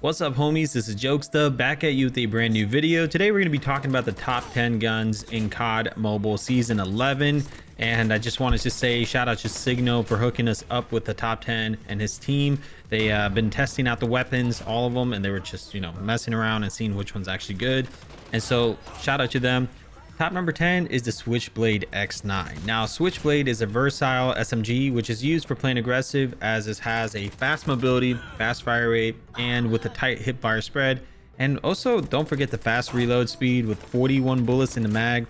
What's up, homies? This is Jokesta back at you with a brand new video. Today we're going to be talking about the top 10 guns in COD Mobile Season 11, and I just wanted to say shout out to Signo for hooking us up with the top 10 and his team. They been testing out the weapons, all of them, and they were just messing around and seeing which one's actually good, and so shout out to them. Top number 10 is the Switchblade X9. Now, Switchblade is a versatile SMG which is used for playing aggressive, as it has a fast mobility, fast fire rate, and with a tight hip fire spread. And also, don't forget the fast reload speed with 41 bullets in the mag.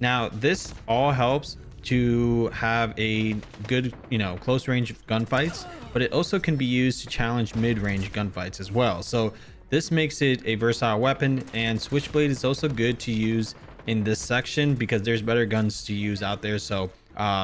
Now, this all helps to have a good, close range gunfights, but it also can be used to challenge mid-range gunfights as well. So this makes it a versatile weapon, and Switchblade is also good to use in this section because there's better guns to use out there. So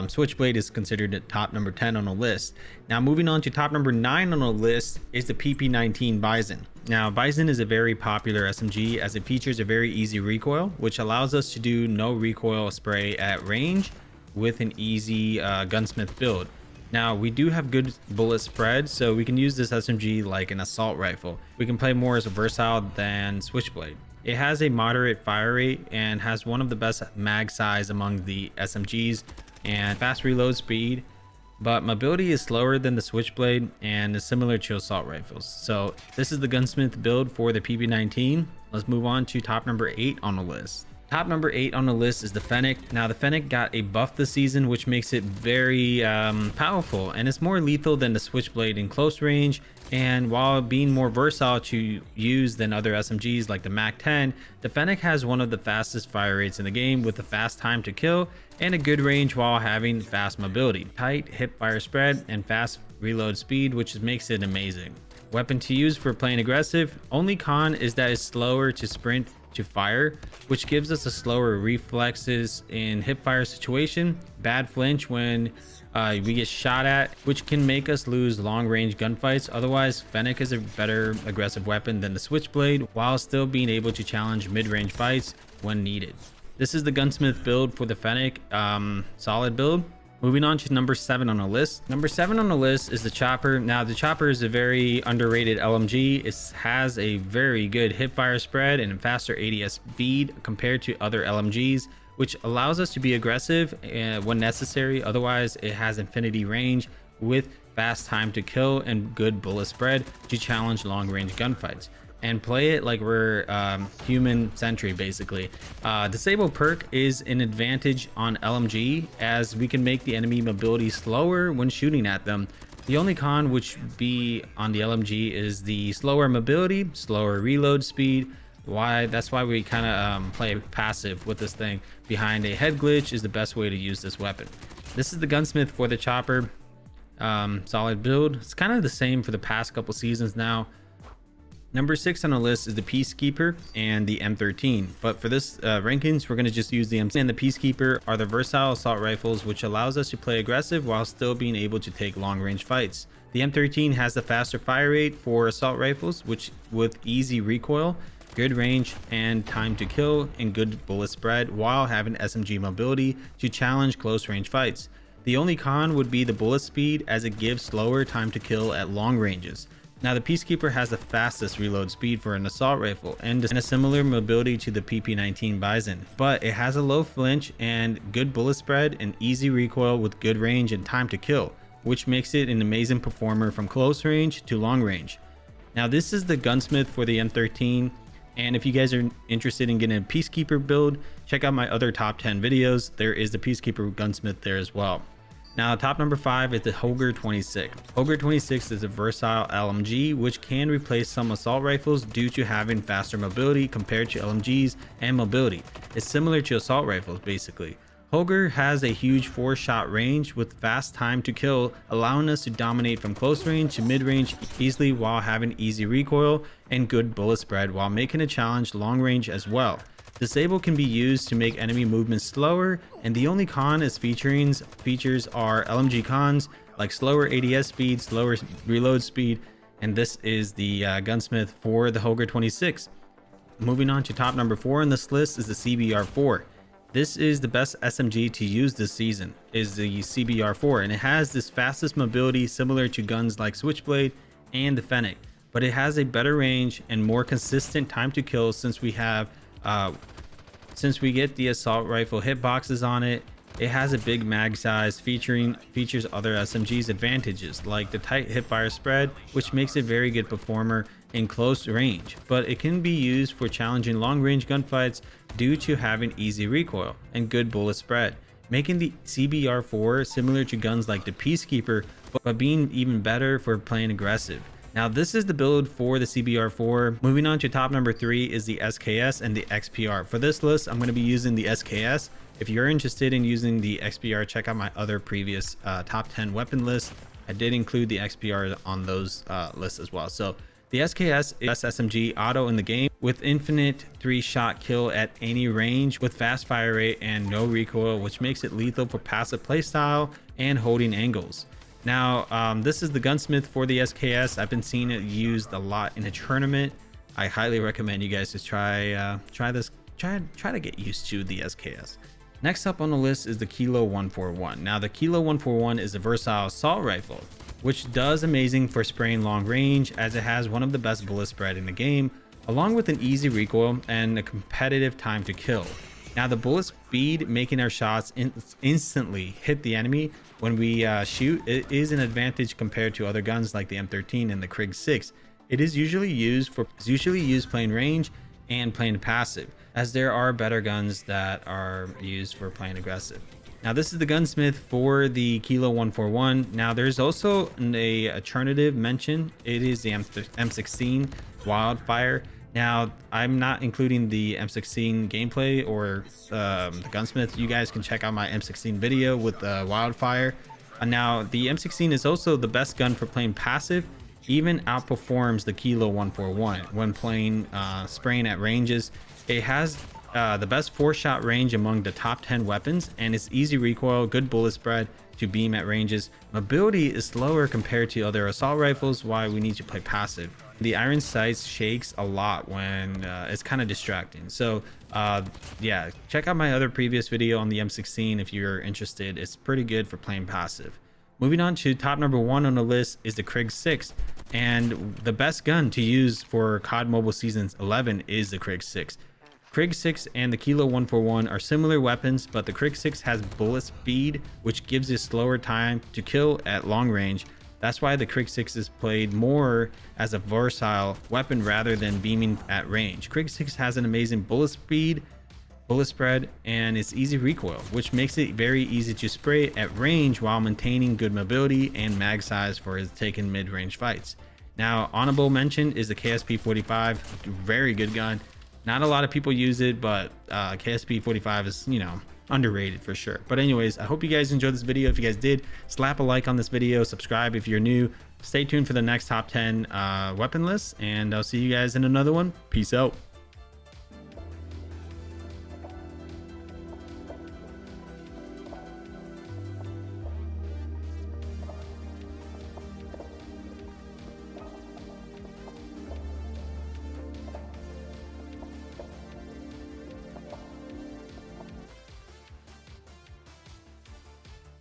Switchblade is considered the top number 10 on the list. Now, moving on to top number 9 on the list is the PP19 Bison. Now, Bison is a very popular SMG as it features a very easy recoil, which allows us to do no recoil spray at range with an easy gunsmith build. Now, we do have good bullet spread, so we can use this SMG like an assault rifle. We can play more as a versatile than Switchblade. It has a moderate fire rate and has one of the best mag size among the SMGs and fast reload speed, but mobility is slower than the Switchblade and is similar to assault rifles. So this is the gunsmith build for the PP19. Let's move on to top number 8 on the list. Top number 8 on the list is the Fennec. Now, the Fennec got a buff this season, which makes it very powerful, and it's more lethal than the Switchblade in close range. And while being more versatile to use than other SMGs like the MAC-10, the Fennec has one of the fastest fire rates in the game with a fast time to kill and a good range while having fast mobility, tight hip fire spread, and fast reload speed, which makes it amazing. Weapon to use for playing aggressive. Only con is that it's slower to sprint to fire, which gives us a slower reflexes in hip fire situation, bad flinch when we get shot at, which can make us lose long range gunfights. Otherwise, Fennec is a better aggressive weapon than the Switchblade while still being able to challenge mid-range fights when needed. This is the gunsmith build for the Fennec. Solid build. Moving on to number 7 on the list. Number 7 on the list is the Chopper. Now, the Chopper is a very underrated LMG. It has a very good hip fire spread and a faster ADS speed compared to other LMGs, which allows us to be aggressive when necessary. Otherwise, it has infinity range with fast time to kill and good bullet spread to challenge long range gunfights. And play it like we're human sentry, basically. Disable perk is an advantage on LMG as we can make the enemy mobility slower when shooting at them. The only con which be on the LMG is the slower mobility, slower reload speed. That's why we kind of play passive with this thing. Behind a head glitch is the best way to use this weapon. This is the gunsmith for the Chopper. Solid build. It's kind of the same for the past couple seasons now. Number 6 on the list is the Peacekeeper and the M13, but for this rankings we're going to just use the M13 and the Peacekeeper are the versatile assault rifles which allows us to play aggressive while still being able to take long range fights. The M13 has the faster fire rate for assault rifles, which with easy recoil, good range and time to kill, and good bullet spread while having SMG mobility to challenge close range fights. The only con would be the bullet speed as it gives slower time to kill at long ranges. Now, the Peacekeeper has the fastest reload speed for an assault rifle and a similar mobility to the PP19 Bison, but it has a low flinch and good bullet spread and easy recoil with good range and time to kill, which makes it an amazing performer from close range to long range. Now, this is the gunsmith for the M13, and if you guys are interested in getting a Peacekeeper build, check out my other top 10 videos. There is the Peacekeeper gunsmith there as well. Now, top number 5 is the Hogger 26. Hogger 26 is a versatile LMG which can replace some assault rifles due to having faster mobility compared to LMGs and mobility. It's similar to assault rifles basically. Hogger has a huge 4-shot range with fast time to kill, allowing us to dominate from close range to mid range easily while having easy recoil and good bullet spread while making a challenge long range as well. Disable can be used to make enemy movement slower, and the only con is features are LMG cons like slower ADS speed, slower reload speed, and this is the gunsmith for the Hogger 26. Moving on to top number 4 on this list is the CBR4. This is the best SMG to use this season, is the CBR4, and it has this fastest mobility similar to guns like Switchblade and the Fennec. but it has a better range and more consistent time to kill since we get the assault rifle hitboxes on it. It has a big mag size, features other SMG's advantages like the tight hipfire spread, which makes it a very good performer in close range, but it can be used for challenging long range gunfights due to having easy recoil and good bullet spread, making the CBR4 similar to guns like the Peacekeeper, but being even better for playing aggressive. Now this is the build for the CBR4. Moving on to top number 3 is the SKS and the XPR. For this list, I'm going to be using the SKS. If you're interested in using the XPR, check out my other previous top 10 weapon lists. I did include the XPR on those lists as well. So the SKS is best SMG auto in the game with infinite 3-shot kill at any range with fast fire rate and no recoil, which makes it lethal for passive playstyle and holding angles. Now, this is the gunsmith for the SKS. I've been seeing it used a lot in a tournament. I highly recommend you guys to try to get used to the SKS. Next up on the list is the Kilo 141. Now, the Kilo 141 is a versatile assault rifle, which does amazing for spraying long range as it has one of the best bullet spread in the game, along with an easy recoil and a competitive time to kill. Now, the bullet speed making our shots instantly hit the enemy when we shoot, it is an advantage compared to other guns like the M13 and the Krig 6. It is usually used playing range and playing passive, as there are better guns that are used for playing aggressive. Now, this is the gunsmith for the Kilo 141. Now, there's also an alternative mention. It is the M16 Wildfire. Now, I'm not including the M16 gameplay or the gunsmith. You guys can check out my M16 video with the Wildfire. Now, the M16 is also the best gun for playing passive, even outperforms the Kilo 141 when playing spraying at ranges. It has the best 4-shot range among the top 10 weapons, and it's easy recoil, good bullet spread to beam at ranges. Mobility is slower compared to other assault rifles, why we need to play passive. The iron sights shakes a lot when it's kind of distracting. So yeah, check out my other previous video on the M16 if you're interested. It's pretty good for playing passive. Moving on to top number 1 on the list is the Krig 6, and the best gun to use for COD Mobile Seasons 11 is the Krig 6. Krig 6 and the Kilo 141 are similar weapons, but the Krig 6 has bullet speed, which gives it slower time to kill at long range. That's why the Krig 6 is played more as a versatile weapon rather than beaming at range. Krig 6 has an amazing bullet speed, bullet spread, and it's easy recoil, which makes it very easy to spray at range while maintaining good mobility and mag size for his taking mid-range fights. Now, honorable mention is the KSP-45, very good gun. Not a lot of people use it, but KSP-45 is, underrated for sure. But anyways, I hope you guys enjoyed this video. If you guys did, slap a like on this video, subscribe if you're new. Stay tuned for the next top 10 weapon lists, and I'll see you guys in another one. Peace out.